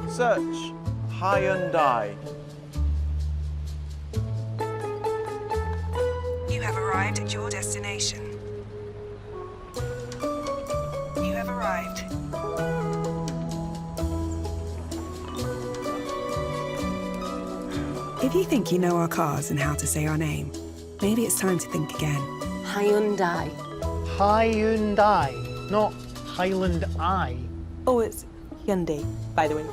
Search Hyundai. You have arrived at your destination. You have arrived. If you think you know our cars and how to say our name, maybe it's time to think again. Hyundai. Hyundai, not Highland Eye. Oh, it's Hyundai, by the way.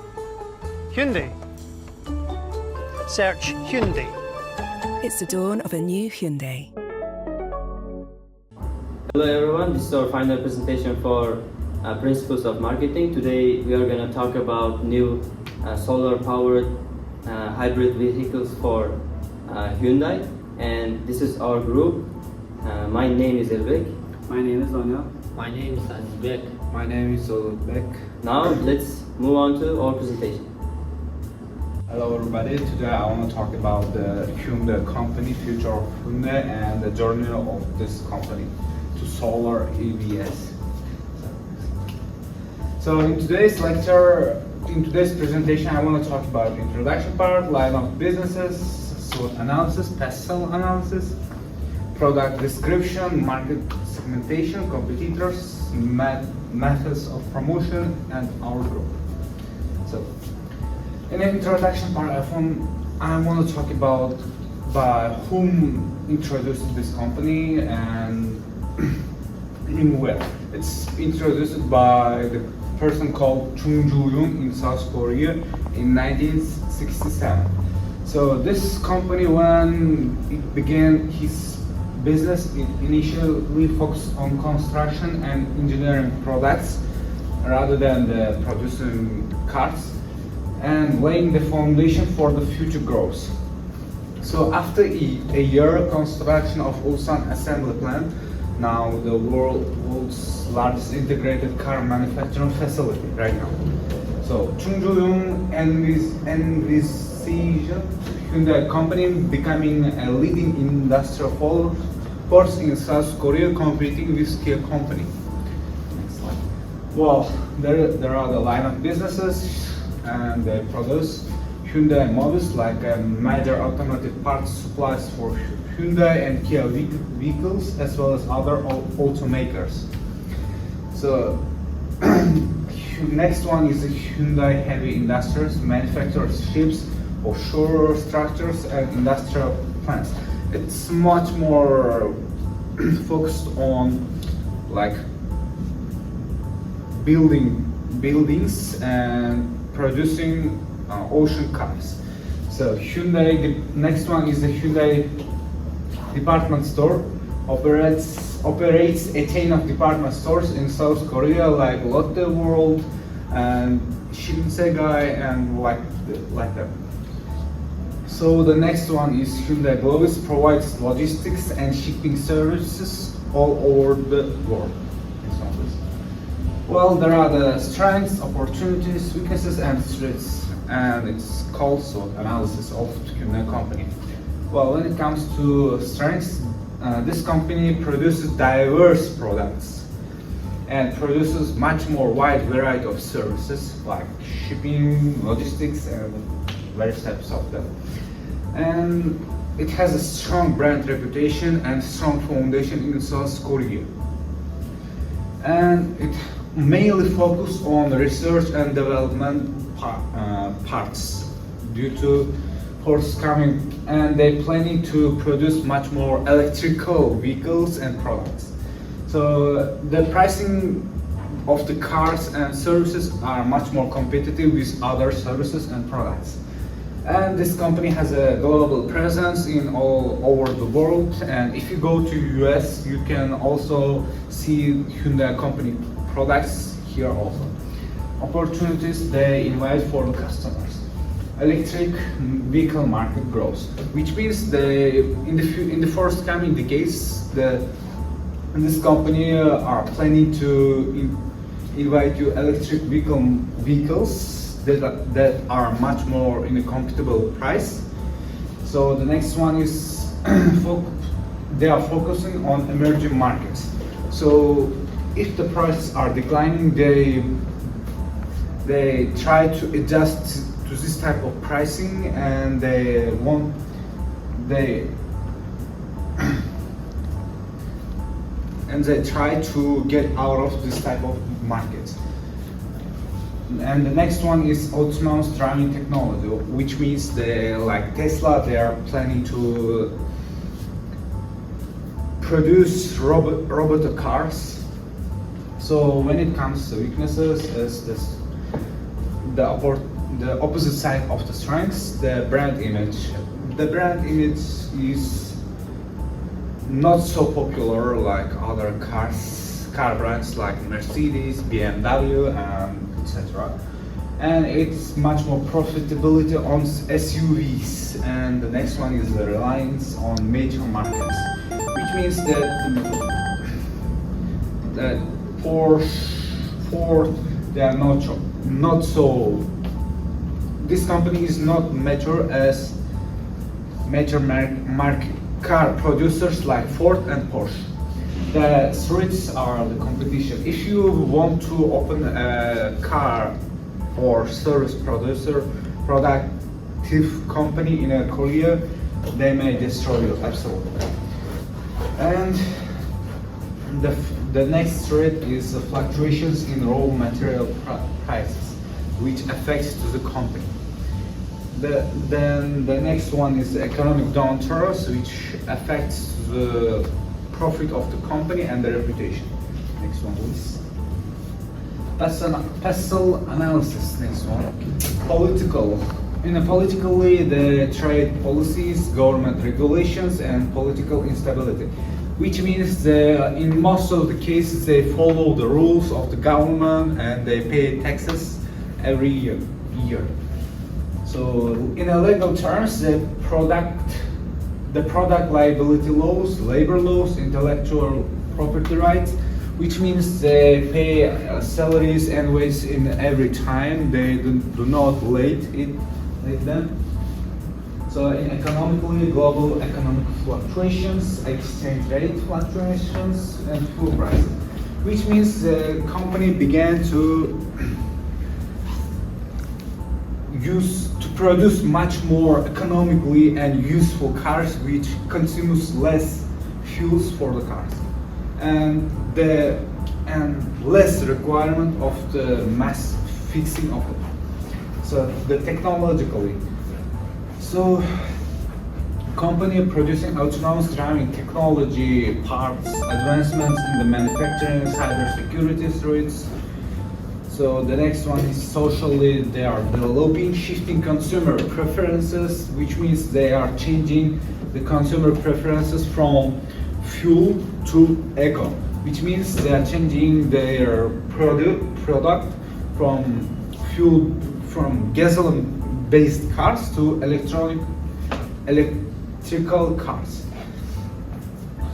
Hyundai. Search Hyundai. It's the dawn of a new Hyundai. Hello everyone, this is our final presentation for Principles of Marketing. Today we are going to talk about new solar powered hybrid vehicles for Hyundai, and this is our group. My name is Elbek. My name is Anya. My name is Azizbek. My name is Solubek. Now let's move on to our presentation. Hello everybody, today I want to talk about the Hyundai company, future of Hyundai and the journey of this company to solar EVs. So in today's lecture, in today's presentation, I want to talk about introduction part, line of businesses, SWOT analysis, PESTEL analysis, product description, market segmentation, competitors, methods of promotion, and our group. So in the introduction part, I want to talk about by whom introduced this company and in where. It's introduced by the person called Chung Ju-yoon in South Korea in 1967. So this company, when it began his business, it initially focused on construction and engineering products rather than the producing cars, and laying the foundation for the future growth. So after a year construction of Ulsan assembly plant, now the world's largest integrated car manufacturing facility right now. So Chung Ju-yoon envisaged Hyundai company becoming a leading industrial force in South Korea, competing with Kia company. Next slide. Well, there are the line of businesses, and they produce Hyundai Mobis, like a major automotive parts supplies for Hyundai and Kia vehicles, as well as other automakers. So next one is the Hyundai Heavy Industries, manufactures ships, offshore structures, and industrial plants. It's much more focused on like buildings and producing ocean cars. So Hyundai, the next one is the Hyundai department store, operates a chain of department stores in South Korea like Lotte World and Shinsegae and like that. So the next one is Hyundai Globus, provides logistics and shipping services all over the world. Well, there are the strengths, opportunities, weaknesses, and threats, and it's called SWOT analysis of Hyundai company. Well, when it comes to strengths, this company produces diverse products and produces much more wide variety of services like shipping, logistics, and various types of them. And it has a strong brand reputation and strong foundation in South Korea. And it mainly focus on research and development parts due to forthcoming, and they're planning to produce much more electrical vehicles and products. So the pricing of the cars and services are much more competitive with other services and products. And this company has a global presence in all over the world, and if you go to US, you can also see Hyundai company products here also. Opportunities they invite for customers. Electric vehicle market grows, which means in the forthcoming decades, this company are planning to invite you electric vehicles that are much more in a compatible price. So the next one is they are focusing on emerging markets. So if the prices are declining, they try to adjust to this type of pricing, and they and they try to get out of this type of market. And the next one is autonomous driving technology, which means like Tesla, they are planning to produce robot cars. So when it comes to weaknesses, is the opposite side of the strengths, the brand image. The brand image is not so popular like other car brands like Mercedes, BMW, etc. And it's much more profitability on SUVs. And the next one is the reliance on major markets, which means that Porsche, Ford, they are not so. This company is not mature as major car producers like Ford and Porsche. The threats are the competition. If you want to open a car or service productive company in Korea, they may destroy you, absolutely. And the next threat is the fluctuations in raw material prices, which affects to the company. Then the next one is the economic downturns, which affects the profit of the company and the reputation. Next one, please. Pestle analysis. Next one. Politically, the trade policies, government regulations, and political instability, which means in most of the cases they follow the rules of the government and they pay taxes every year. So in a legal terms, the product liability laws, labor laws, intellectual property rights, which means they pay salaries and wages in every time. They do not late them. So in economically, global economic fluctuations, exchange rate fluctuations, and fuel prices, which means the company began to produce much more economically and useful cars, which consumes less fuels for the cars, and less requirement of the mass fixing of the car. So the technologically, so company producing autonomous driving technology parts, advancements in the manufacturing, cybersecurity threats. So the next one is socially, they are developing, shifting consumer preferences, which means they are changing the consumer preferences from fuel to eco, which means they are changing their product from gasoline-based cars to electrical cars.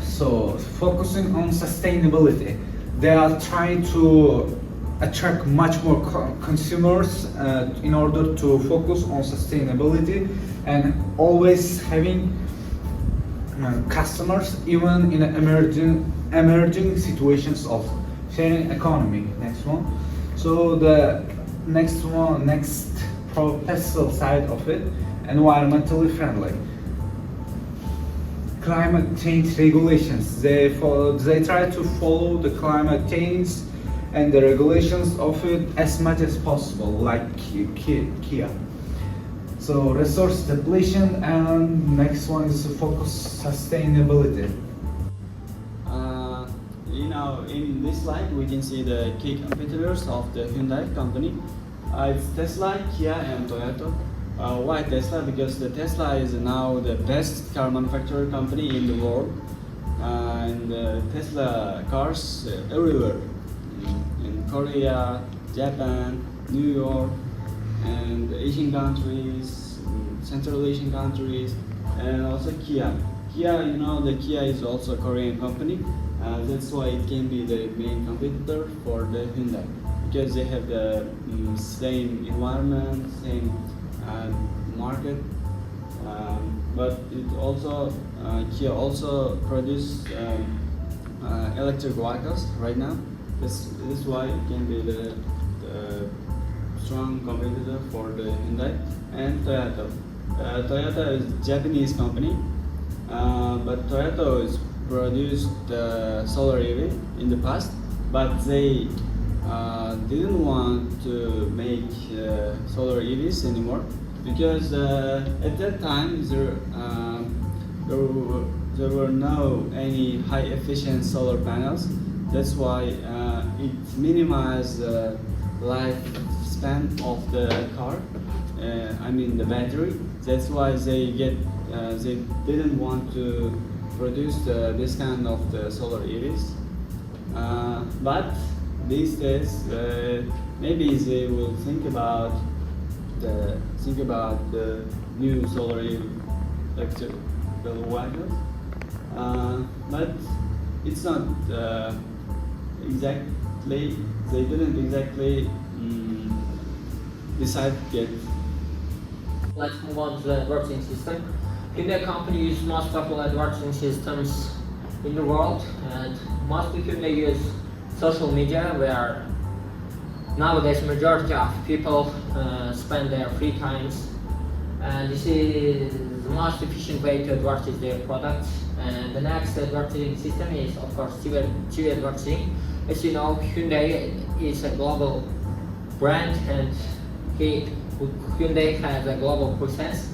So focusing on sustainability, they are trying to attract much more consumers in order to focus on sustainability and always having customers even in emerging situations of sharing economy. Next one. So the next professional side of it, environmentally friendly. Climate change regulations. They try to follow the climate change and the regulations of it as much as possible, like Kia. So resource depletion, and next one is to focus sustainability. In this slide we can see the key competitors of the Hyundai company. It's Tesla, Kia, and Toyota. Why Tesla? Because the Tesla is now the best car manufacturer company in the world, and Tesla cars everywhere. In Korea, Japan, New York, and Asian countries, Central Asian countries, and also Kia. Kia, the Kia is also a Korean company. That's why it can be the main competitor for the Hyundai, because they have the same environment, same market. But it also Kia also produce electric vehicles right now. This is why it can be the strong competitor for the Hyundai and Toyota. Toyota is a Japanese company, but Toyota has produced solar EV in the past, but they didn't want to make solar EVs anymore because at that time there were no any high efficient solar panels. That's why it minimized the lifespan of the car. I mean the battery. That's why they didn't want to produce this kind of the solar EVs. But these days maybe they will think about the new solar EV electric vehicles. But it's not exactly. They didn't exactly decide yet. Let's move on to the networking system. Hyundai company uses most popular networking systems in the world, and mostly Hyundai use social media, where nowadays majority of people spend their free times, and this is the most efficient way to advertise their products. And the next advertising system is of course TV advertising. As you know, Hyundai is a global brand, and Hyundai has a global presence.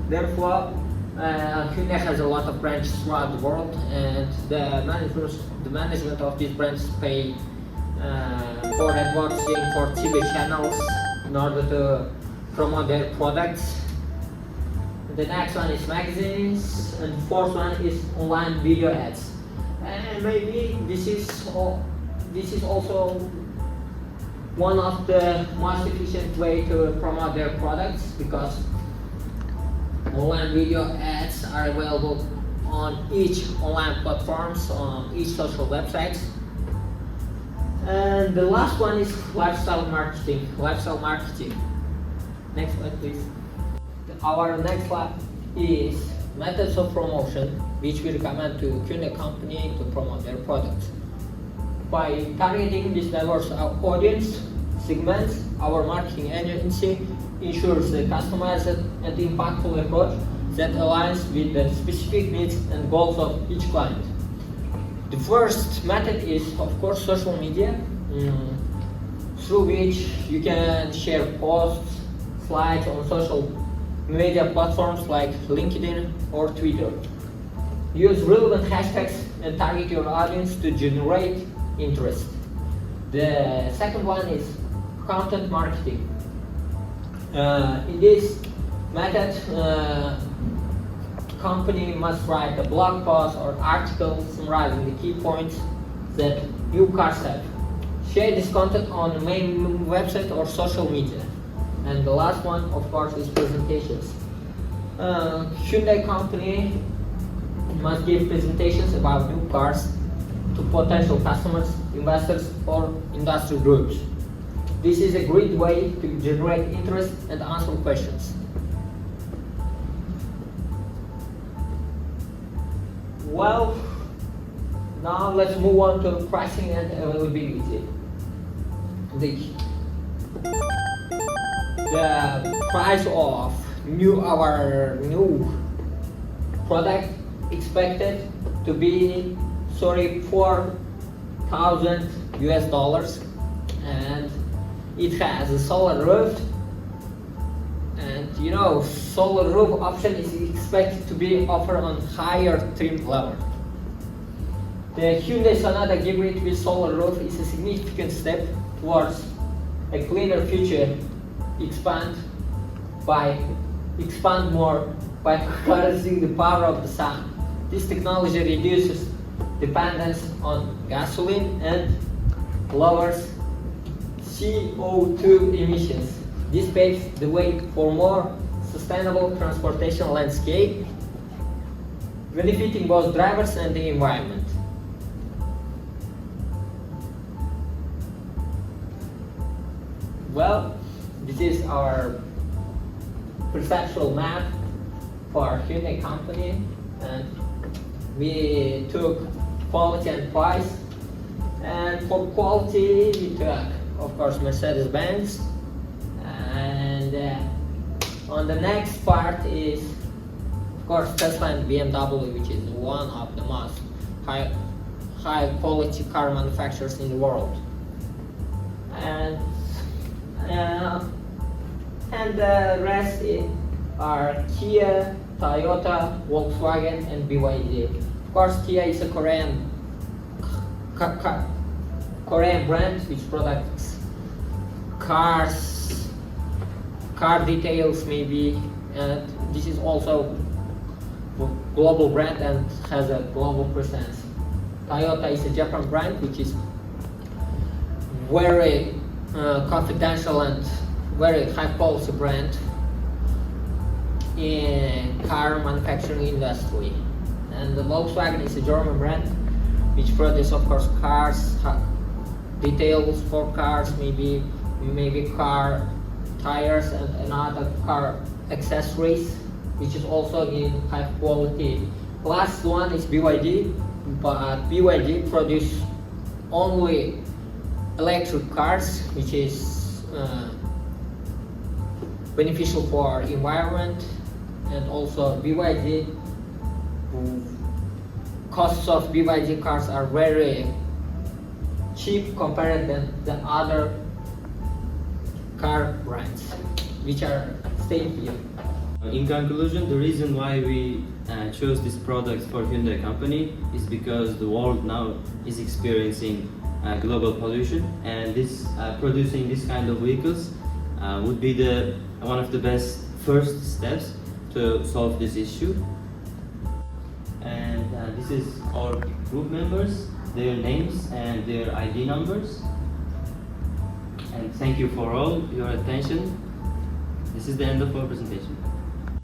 Therefore, Hyundai has a lot of branches throughout the world, and the management of these brands pay for advertising for TV channels in order to promote their products. The next one is magazines, and the fourth one is online video ads. And maybe this is also one of the most efficient way to promote their products, because online video ads are available on each online platforms, on each social website. And the last one is lifestyle marketing. Next slide, please. Our next slide is methods of promotion, which we recommend to Hyundai company to promote their products. By targeting this diverse audience segments, our marketing agency ensures a customized and impactful approach that aligns with the specific needs and goals of each client. The first method is, of course, social media, through which you can share posts, slides on social media platforms like LinkedIn or Twitter. Use relevant hashtags and target your audience to generate interest. The second one is content marketing. In this method, company must write a blog post or article summarizing the key points that new cars have. Share this content on the main website or social media. And the last one, of course, is presentations. Hyundai company must give presentations about new cars to potential customers, investors, or industry groups. This is a great way to generate interest and answer questions. Well, now let's move on to pricing and availability. The price of our new product expected to be $4,000 US, and it has a solar roof, and you know, solar roof option is expected to be offered on higher trim level. The Hyundai Sonata Hybrid with solar roof is a significant step towards a cleaner future. Expand more by harnessing the power of the sun. This technology reduces dependence on gasoline and lowers CO2 emissions. This paves the way for more sustainable transportation landscape, benefiting both drivers and the environment. Well, this is our perceptual map for Hyundai company, and we took quality and price. And for quality, we took, of course, Mercedes-Benz, on the next part is, of course, Tesla and BMW, which is one of the most high quality car manufacturers in the world. And the rest are Kia, Toyota, Volkswagen, and BYD. Of course, Kia is a Korean brand which products cars, car details maybe, and this is also a global brand and has a global presence. Toyota is a Japan brand which is very confidential and very high quality brand in car manufacturing industry. And the Volkswagen is a German brand which produces, of course, cars, details for cars, maybe car tires and other car accessories, which is also in high quality. Last one is BYD, but BYD produce only electric cars, which is beneficial for environment, and also BYD costs of BYD cars are very cheap compared than the other car brands which are staying here. In conclusion, the reason why we chose this product for Hyundai company is because the world now is experiencing global pollution, and this producing this kind of vehicles would be one of the best first steps to solve this issue. And this is our group members, their names and their ID numbers. And thank you for all your attention. This is the end of our presentation.